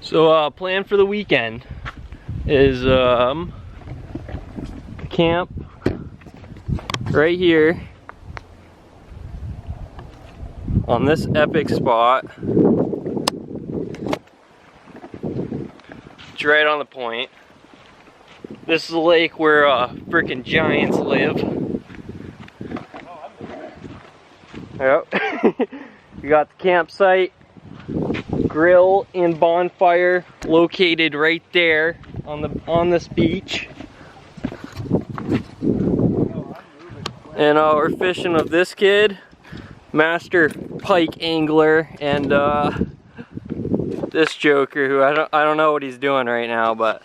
So plan for the weekend is camp right here on this epic spot. It's right on the point. This is a lake where freaking giants live. Yep. We got the campsite, grill and bonfire located right there on this beach. And we're fishing with this kid, master pike angler, and this joker who I don't know what he's doing right now, but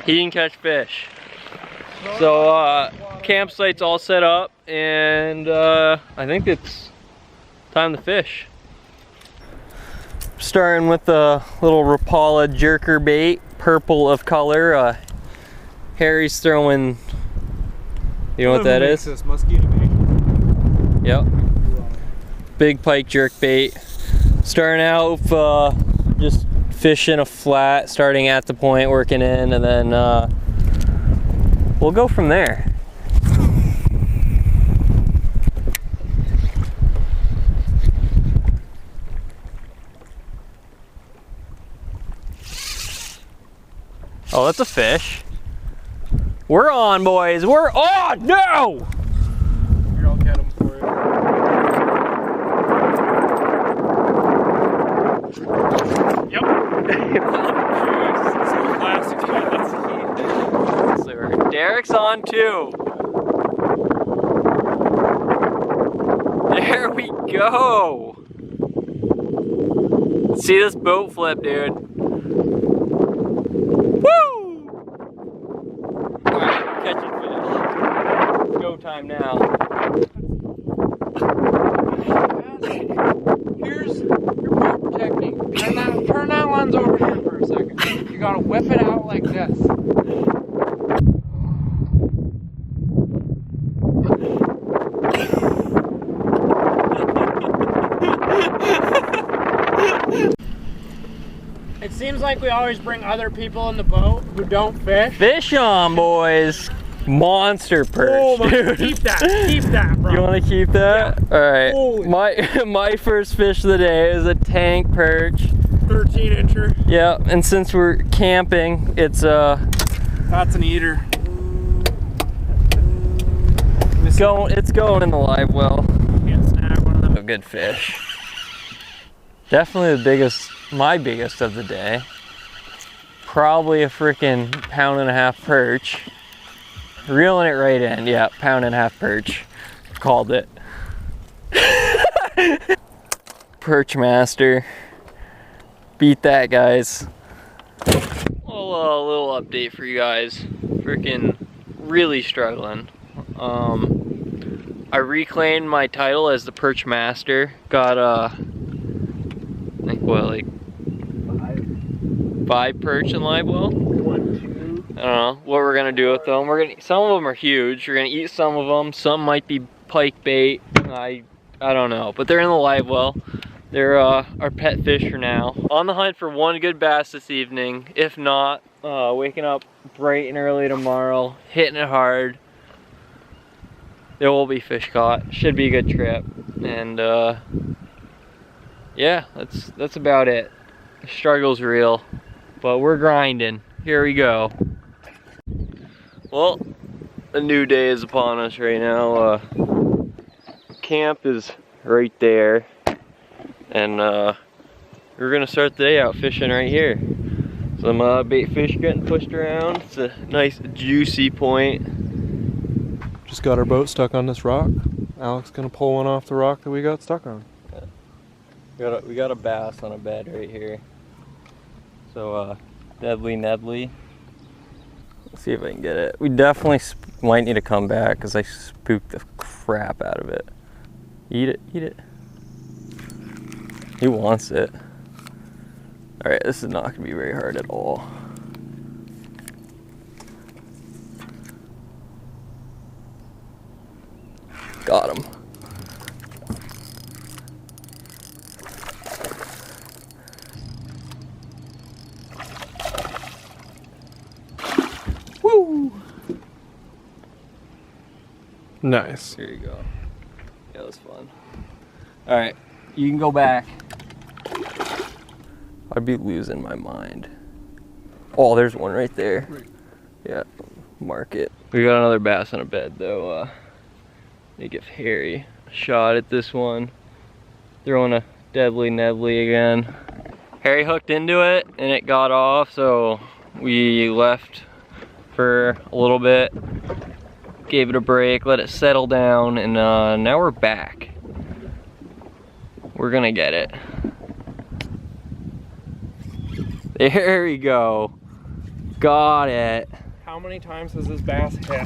he can catch fish. So campsite's all set up, and I think it's time to fish. Starting with the little Rapala jerker bait, purple of color. Harry's throwing, you know what that is? This mosquito bait. Yep. Big pike jerk bait. Starting out with just fishing a flat, starting at the point, working in, and then we'll go from there. Oh, that's a fish. We're on, boys. We're on. No! Here, I'll get him for you. Yep. Derek's on too. There we go. See this boat flip, dude. Woo! Alright, we're catching fish. Go time now. Here's your boat technique. Turn that lens over here for a second. You gotta whip it out like this. It seems like we always bring other people in the boat who don't fish. Fish on, boys. Monster perch, oh, dude. Keep that, bro. You want to keep that? Yeah. All right. My first fish of the day is a tank perch. 13-incher. Yeah, and since we're camping, it's that's an eater. It's going in the live well. Can't snag one of them. A good fish. Definitely the biggest, my biggest of the day. Probably a freaking 1.5 pound perch. Reeling it right in. Yeah, 1.5 pound perch. Called it. Perch master. Beat that, guys. Well, a little update for you guys. Freaking really struggling. I reclaimed my title as the perch master. Got I think what, like 5 perch in live well? 1, 2. I don't know what we're gonna do with them. Some of them are huge. We're gonna eat some of them. Some might be pike bait. I don't know, but they're in the live well. They're our pet fish for now. On the hunt for one good bass this evening. If not, waking up bright and early tomorrow, hitting it hard. There will be fish caught. Should be a good trip. And yeah, that's about it. The struggle's real, but we're grinding. Here we go. Well, a new day is upon us right now. Camp is right there, and we're gonna start the day out fishing right here. Some bait fish getting pushed around. It's a nice juicy point. Just got our boat stuck on this rock. Alex gonna pull one off the rock that we got stuck on. Yeah. We got a bass on a bed right here. So deadly Nedley. Let's see if I can get it. We definitely might need to come back because I spooked the crap out of it. Eat it, eat it. He wants it. All right, this is not gonna be very hard at all. Got him. Nice. Here you go. Yeah, that was fun. All right, you can go back. I'd be losing my mind. Oh, there's one right there. Yeah, mark it. We got another bass on a bed though. They give Harry a shot at this one. Throwing a deadly Nedley again. Harry hooked into it and it got off, so we left for a little bit, gave it a break, let it settle down, and now we're back. We're gonna get it. There we go. Got it. How many times has this bass hit?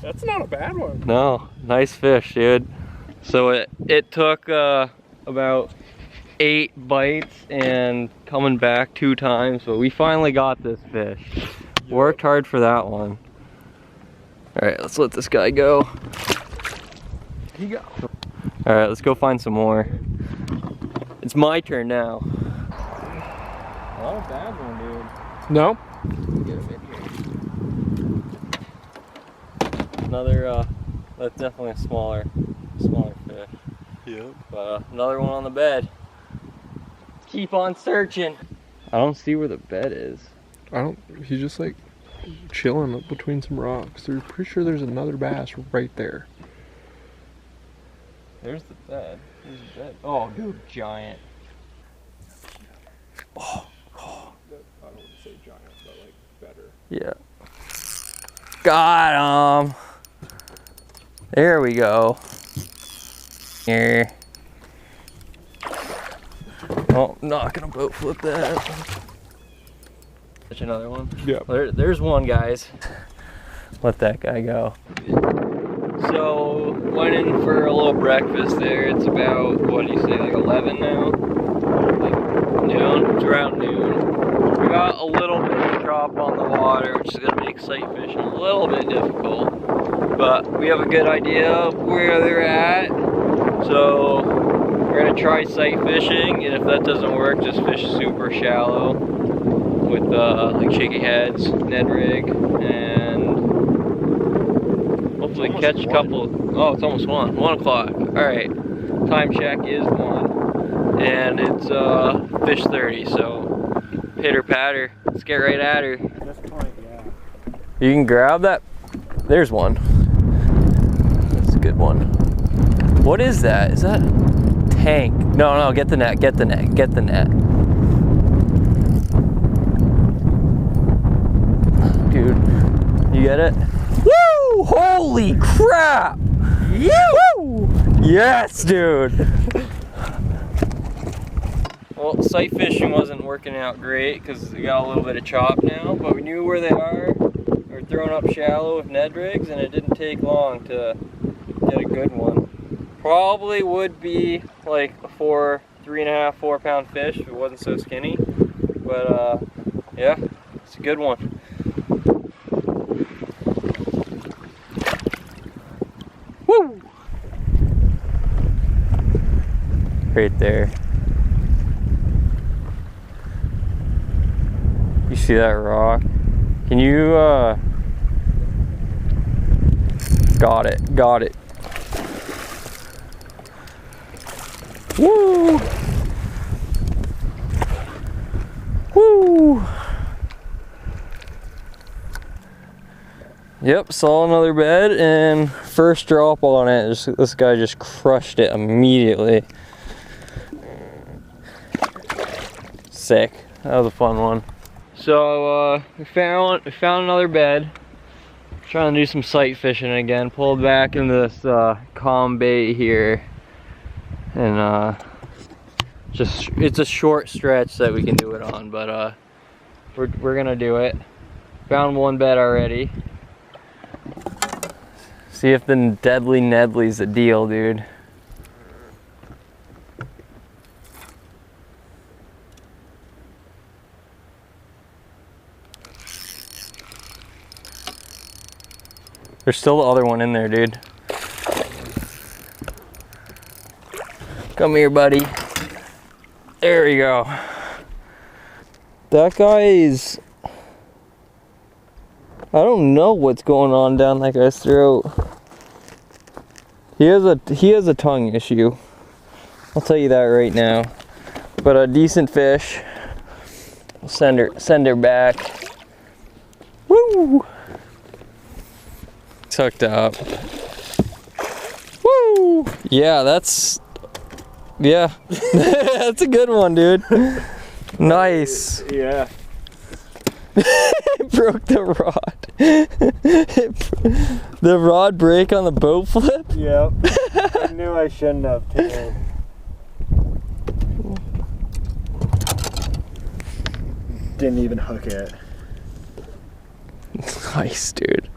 That's not a bad one. No, nice fish, dude. So it took about 8 bites and coming back 2 times, but we finally got this fish. Yep. Worked hard for that one. All right, let's let this guy go. Here you go. All right, let's go find some more. It's my turn now. Not a bad one, dude. No? Get him in here. Another, that's definitely a smaller fish. Yep. But another one on the bed. Keep on searching. I don't see where the bed is. He's just like chilling up between some rocks. They're pretty sure there's another bass right there. There's the bed. There's the bed. Oh, dude, giant. Oh. I don't want to say giant, but like better. Yeah. Got him. There we go. Here. Oh, not gonna boat flip that. Catch another one. Yeah. There's one, guys. Let that guy go. So went in for a little breakfast there. It's about, what do you say, like 11 now? Like noon? It's around noon. We got a little bit of drop on the water, which is gonna make sight fishing a little bit difficult. But we have a good idea of where they're at. So we're gonna try sight fishing, and if that doesn't work, just fish super shallow with like shaky heads, Ned rig, and hopefully catch a couple. Oh, it's almost 1 o'clock. All right, time check is 1, and it's fish 30. So pitter patter. Let's get right at her. This point, yeah. You can grab that. There's one. That's a good one. What is that? Is that tank? No, get the net, get the net, get the net. Dude, you get it? Woo! Holy crap! Woo! Yes, dude! Well, sight fishing wasn't working out great because we got a little bit of chop now, but we knew where they are. We're throwing up shallow with Ned rigs, and it didn't take long to get a good one. Probably would be like a 3.5, 4 pound fish if it wasn't so skinny. But yeah, it's a good one. Woo! Right there. You see that rock? Can you got it. Woo! Woo! Yep, saw another bed and first drop on it. This guy just crushed it immediately. Sick. That was a fun one. So we found another bed. Trying to do some sight fishing again. Pulled back into this calm bait here. And it's a short stretch that we can do it on, but we're gonna do it. Found one bed already. See if the deadly Nedley's a deal, dude. There's still the other one in there, dude. Come here, buddy. There we go. That guy is I don't know what's going on down that guy's throat. He has a tongue issue. I'll tell you that right now. But a decent fish. We'll send her back. Woo! It's hooked up. Woo! Yeah, that's that's a good one, dude. Nice. Yeah. It broke the rod. The rod break on the boat flip? Yep. I knew I shouldn't have too. Didn't even hook it. Nice, dude.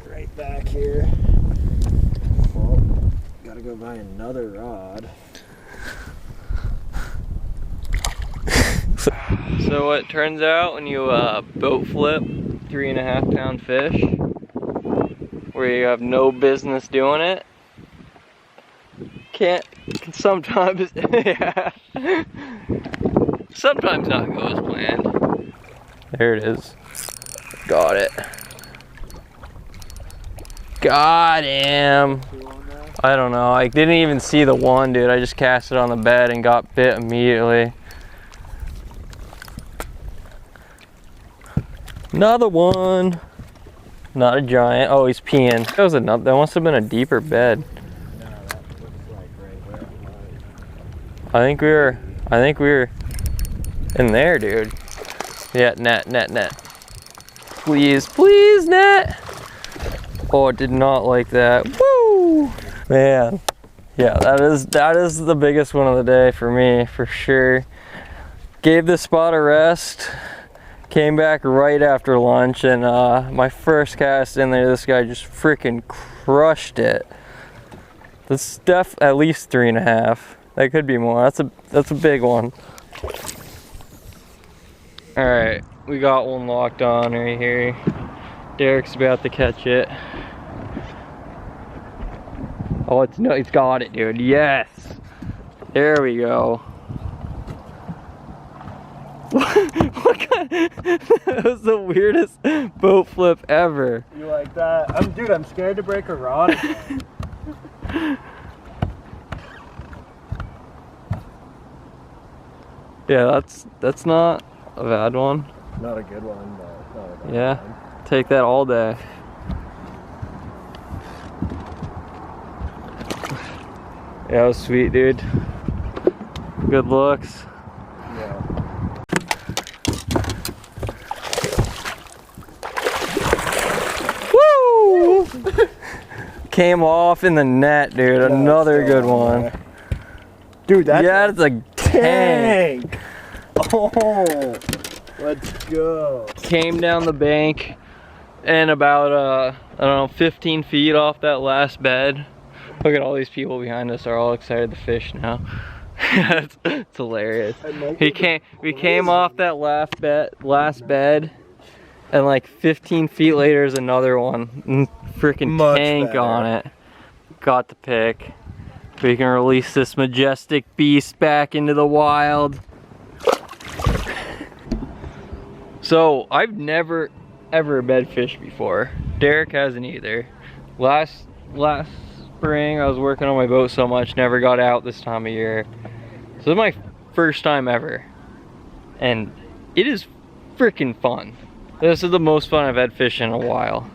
Right back here. Well, gotta go buy another rod. So it turns out when you boat flip 3.5 pound fish, where you have no business doing it, can sometimes, yeah, sometimes not go as planned. There it is. Got it. Got him. I don't know. I didn't even see the one, dude. I just cast it on the bed and got bit immediately. Another one. Not a giant. Oh, he's peeing. That was enough. That must have been a deeper bed. No, that looks like right where it was. I think we were in there, dude. Yeah, net. Please, please, net. Oh, I did not like that. Woo! Man. Yeah, that is the biggest one of the day for me, for sure. Gave this spot a rest. Came back right after lunch, and my first cast in there, this guy just freaking crushed it. That's at least 3.5. That could be more. That's a big one. All right, we got one locked on right here. Derek's about to catch it. Oh, it's got it, dude. Yes. There we go. What kind? That was the weirdest boat flip ever. You like that? Dude, I'm scared to break a rod again. Yeah, that's not a bad one. Not a good one, but not a bad Yeah, one. take that all day. Yeah, that was sweet, dude. Good looks. Yeah. Woo! Came off in the net, dude. Another good one. Dude, that's it's a tank. Oh, let's go. Came down the bank and about I don't know, 15 feet off that last bed. Look at all these people behind us are all excited to fish now. it's hilarious. We came off that last bed, and like 15 feet later is another one. Freaking tank better. on it. Got the pick. We can release this majestic beast back into the wild. So I've never ever bed fished before. Derek hasn't either. Last spring I was working on my boat so much, never got out this time of year. So this is my first time ever, and it is freaking fun. This is the most fun I've had fishing in a while.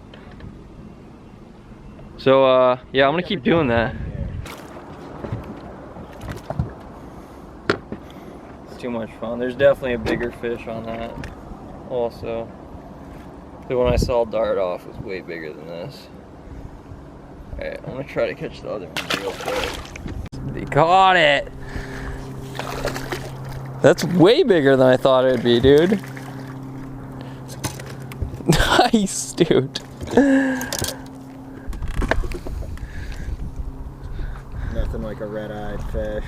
So yeah, I'm gonna keep doing that. It's too much fun. There's definitely a bigger fish on that also. The one I saw dart off was way bigger than this. Alright, I'm gonna try to catch the other one real quick. They caught it! That's way bigger than I thought it would be, dude. Nice, dude. Nothing like a red-eyed fish.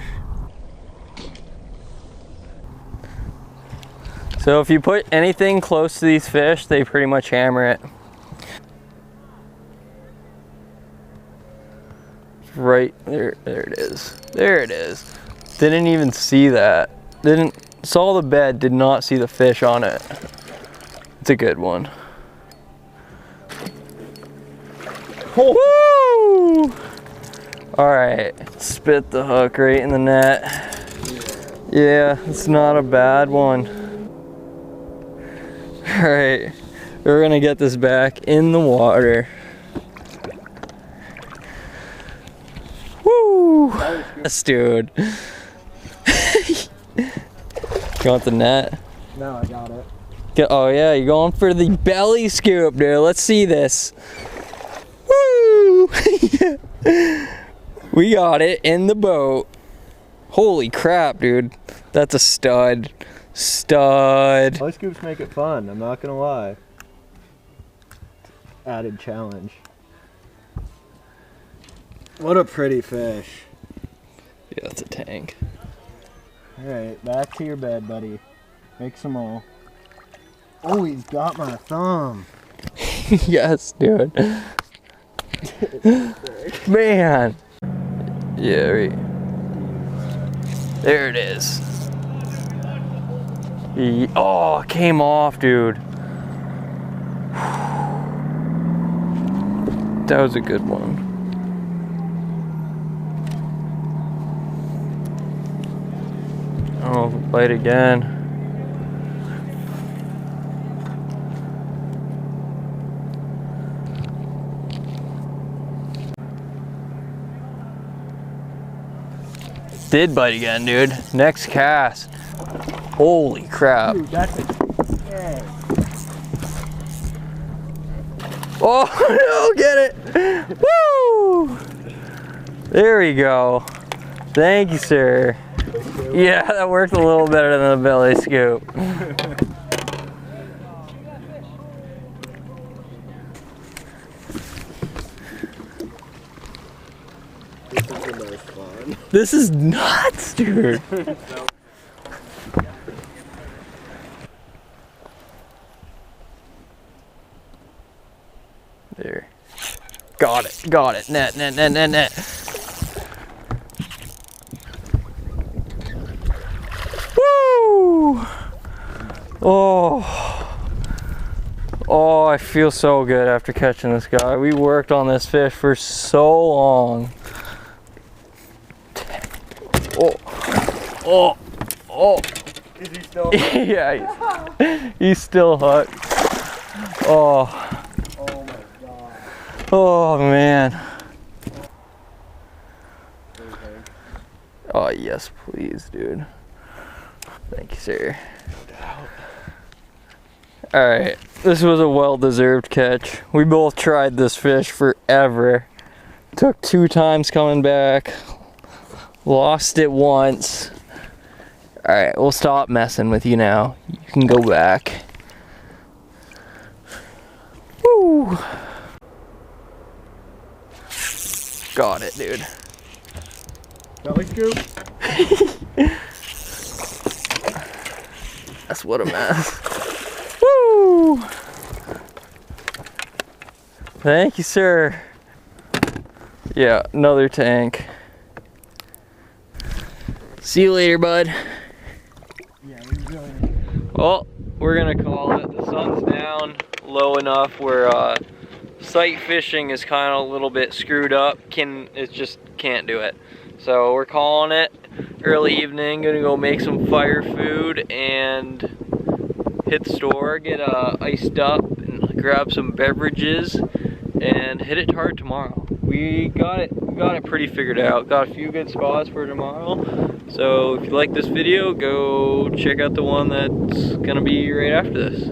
So if you put anything close to these fish, they pretty much hammer it. Right there, there it is. There it is. Didn't even see that. Saw the bed, did not see the fish on it. It's a good one. Woo! Alright, spit the hook right in the net. Yeah, it's not a bad one. Alright, we're gonna get this back in the water. Woo! Yes, dude. You want the net? No, I got it. Oh yeah, you're going for the belly scoop, dude. Let's see this. Woo! We got it in the boat. Holy crap, dude. That's a stud. Stud. Belly scoops make it fun, I'm not gonna lie. Added challenge. What a pretty fish. Yeah, that's a tank. Alright, back to your bed, buddy. Make some more. Oh, he's got my thumb. Yes, dude. Man. Yeah, right. There it is. Oh, it came off, dude. That was a good one. Oh, bite again. Did bite again, dude. Next cast. Holy crap. Dude, that's a egg. Oh, no, get it. Woo! There we go. Thank you, sir. Yeah, that worked a little better than the belly scoop. This is the most fun. This is nuts, dude. There. Got it. Got it. Net, net, net, net, net. Woo! Oh. Oh, I feel so good after catching this guy. We worked on this fish for so long. Oh. Oh. Oh. Is he still? Yeah, he's still hooked. Oh. Oh my god. Oh man. Oh yes, please, dude. Thank you, sir. Alright, this was a well-deserved catch. We both tried this fish forever. Took 2 times coming back. Lost it once. Alright, we'll stop messing with you now. You can go back. Woo! Got it, dude. Belly scoop? That's what a mess. Woo! Thank you, sir. Yeah, another tank. See you later, bud. Yeah, we really need. Well, we're gonna call it. The sun's down low enough where sight fishing is kind of a little bit screwed up. It just can't do it. So we're calling it. Early evening, gonna go make some fire food and hit the store, get iced up and grab some beverages and hit it hard tomorrow. We got it pretty figured out. Got a few good spots for tomorrow. So if you like this video, go check out the one that's gonna be right after this.